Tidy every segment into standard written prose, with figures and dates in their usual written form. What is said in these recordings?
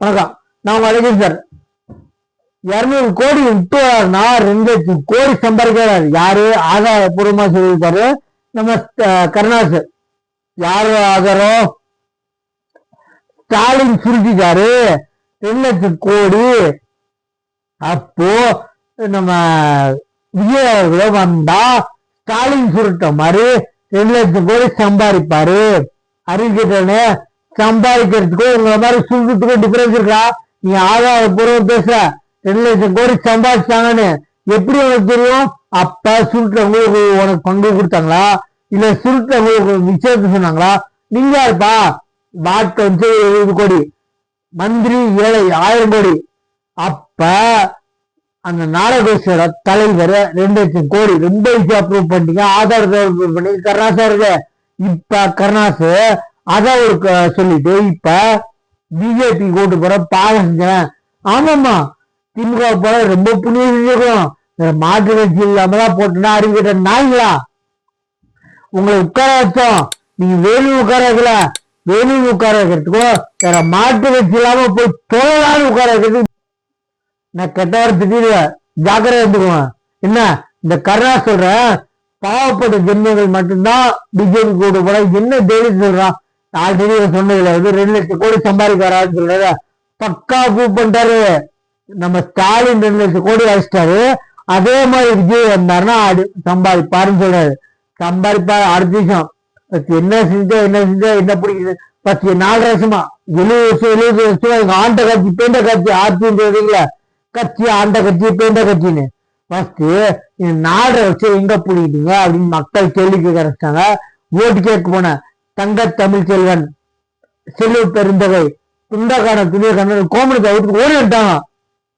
வணக்கம். நான் உங்க அழகேஷ் சார். 200 கோடி விட்டு 2 லட்சம் கோடி சம்பாதிக்கிறார். யாரு ஆதாரபூர்வமா சொல்லியிருக்காரு நம்ம கருணாசு. யாரு ஆதாரம்? ஸ்டாலின் சுருட்டிட்டாரு 2 லட்சம் கோடி. அப்போ நம்ம விஜய் அவர்களோ வந்தா ஸ்டாலின் சுருட்ட மாதிரி 2 லட்சம் கோடி சம்பாதிப்பாரு. அறிவிக்கிட்டே சம்பாதிக்கிறதுக்கும் உங்களை மாதிரி சுருட்டுக்கும் டிஃபரன்ஸ் இருக்கா? நீ ஆதாரபூர்வம் பேச 2 லட்சம் கோடி சம்பாதிச்சாங்கன்னு எப்படி உனக்கு தெரியும்? அப்ப சுருட்டவங்களுக்கு உனக்கு பங்கு கொடுத்தாங்களா, இல்ல சுருட்டவங்களுக்கு விஷயத்த சொன்னாங்களா? நீங்க இருப்பா வாக்கு 70 கோடி, மந்திரி ஏழை 1000 கோடி. அப்ப அந்த நாடகோஷோட தலைவர் 2 லட்சம் கோடி ரொம்ப ஈஸியா அப்ரூவ் பண்ணிட்டீங்க, ஆதாரத்தை அப்ரூவ் பண்ணி கருணாசா இருக்கு. இப்ப கருணாசு அதான் ஒரு சொல்லிட்டு இப்ப பிஜேபி கூட்டு போற பாடம் செஞ்சேன். ஆமாமா, திமுக போல ரொம்ப புண்ணியம் செஞ்சிருக்கோம், மாற்று கட்சி இல்லாமதான் போட்டுனா அறிவிக்கிட்ட நாய்களா உங்களை உட்கார வச்சோம். நீங்க வேலூர் உட்கார வைக்கல, வேலூர் உட்கார வைக்கிறதுக்கோ வேற மாற்று கட்சி இல்லாம போய் தொழிலாளர் உட்கார வைக்கிறது. நான் கெட்ட வார்த்தை ஜாக்கிரதை எடுத்துக்குவேன். என்ன இந்த கருணா சொல்றேன், பாவப்பட்ட ஜென்மங்கள் மட்டும்தான் பிஜேபி கூட்டு போல என்ன டெய்லி சொல்றான். ஆல்ரெடி சொன்னதுல 2 லட்சம் கோடி சம்பாதிக்கிறான்னு சொல்றாரு. பக்கா ப்ரூவ் பண்ணிட்டாரு. நம்ம ஸ்டாலின் 2 லட்சம் கோடி அடிச்சிட்டாரு. அதே மாதிரி விஜய் வந்தாருன்னா சம்பாதிப்பாருன்னு சொல்றாரு. சம்பாதிப்பாரு. அடுத்த விஷயம் என்ன செஞ்சா என்ன பிடிக்குது? 4 வருஷமா 70 வருஷமா எங்க ஆண்ட கட்சி பேண்ட கட்சி ஆட்சின்றீங்களா, கட்சி ஆண்ட கட்சி பேண்ட கட்சின்னு ஃபர்ஸ்ட் நாடை வச்சு எங்க பிடிக்கிட்டீங்க அப்படின்னு மக்கள் கேள்வி கேட்க ஆரம்பிச்சாங்க. ஓட்டு கேட்க போன தங்க தமிழ் செல்வன், செல்வ பெருந்தகை, துண்டக்கான துணிய கண்ணன் கோமணத்தை வீட்டுக்கு ஓடி விட்டாங்க.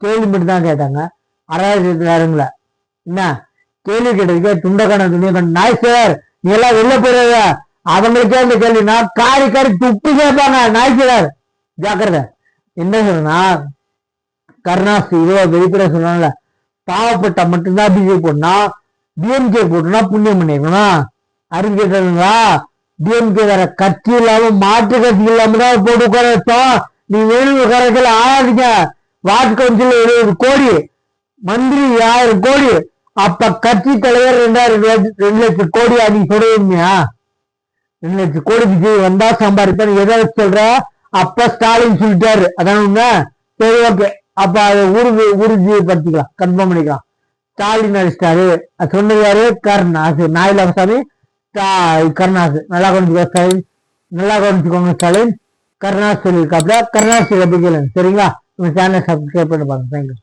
கேள்வி மட்டும் தான் கேட்டாங்க. 6000 என்ன கேள்வி கேட்டதுக்கு துண்டக்கான துணிய கண்ணன் நாய் சார் நீ எல்லாம் வெளில போயிடாத, அவங்களுக்கே அந்த கேள்வி நான் காரி துப்பு கேட்பாங்க நாய் சார் ஜாக்கிரதை. என்ன சொல்றேன்னா கருணாசு இவ்வளவு வெளிப்பட சொன்னால பாவப்பட்ட மட்டும்தான் பிஜேபி போடனா, டிஎம்கே போட்டுனா புண்ணியம் பண்ணிருக்கணும். அறிவிக்கிறா டிஎம்கே வேற கட்சி இல்லாம மாற்று கட்சி இல்லாம தான் போட்டு உட்கார வச்சோம். நீ வேணும் உட்கார வைக்கல ஆயாதீங்க. வார்டு கவுன்சில் 70 கோடி, மந்திரி 1000 கோடி. அப்ப கட்சி தலைவர் 2 லட்சம் கோடி நீ சொல்லுவீங்க. 2 லட்சம் கோடி விஜய் வந்தா சம்பாதிப்பேன் எதை சொல்ற? அப்ப ஸ்டாலின் சொல்லிட்டாரு, அதான உண்மை. சரி ஓகே, அப்ப அதை உறுதி படுத்திக்கலாம், கன்ஃபார்ம் பண்ணிக்கலாம். ஸ்டாலின் அடிச்சிட்டாரு சொன்னது யாரு? கருணாசு. நாயிலாமசாமி கருணாசு. நல்லா கவனிச்சுக்கோ ஸ்டாலின், நல்லா கவனிச்சுக்கோங்க ஸ்டாலின். கருணாசு சொல்லியிருக்காப்ல, கருணாசு எப்படி கேளுங்க சரிங்களா? உங்க சேனலை சப்ஸ்கிரைப் பண்ணி பாருங்க. தேங்க்யூ.